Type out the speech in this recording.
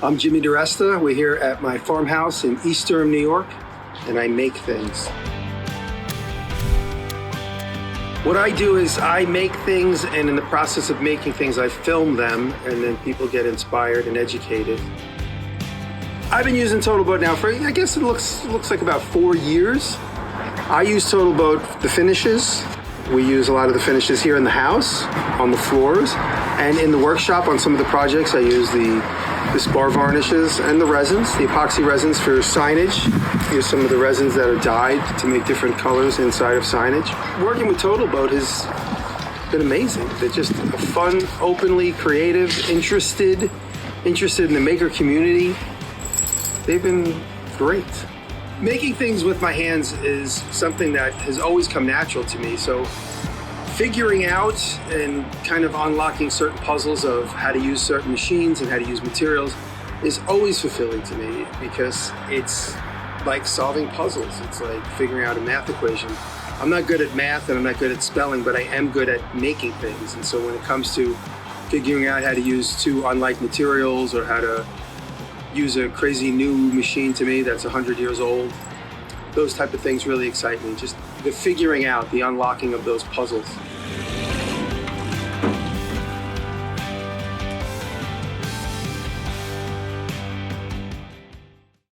I'm Jimmy DiResta. We're here at my farmhouse in East Durham, New York, and I make things. What I do is I make things, and in the process of making things, I film them, and then people get inspired and educated. I've been using TotalBoat now for, I guess it looks like about 4 years. I use TotalBoat the finishes. We use a lot of the finishes here in the house, on the floors, and in the workshop on some of the projects. I use the spar varnishes and the resins, the epoxy resins for signage. Use some of the resins that are dyed to make different colors inside of signage. Working with TotalBoat has been amazing. They're just fun, openly creative, interested in the maker community. They've been great. Making things with my hands is something that has always come natural to me. So figuring out and kind of unlocking certain puzzles of how to use certain machines and how to use materials is always fulfilling to me, because it's like solving puzzles. It's like figuring out a math equation. I'm not good at math and I'm not good at spelling, but I am good at making things. And so when it comes to figuring out how to use two unlike materials, or how to use a crazy new machine to me that's 100 years old, those type of things really excite me. Just the figuring out, the unlocking of those puzzles.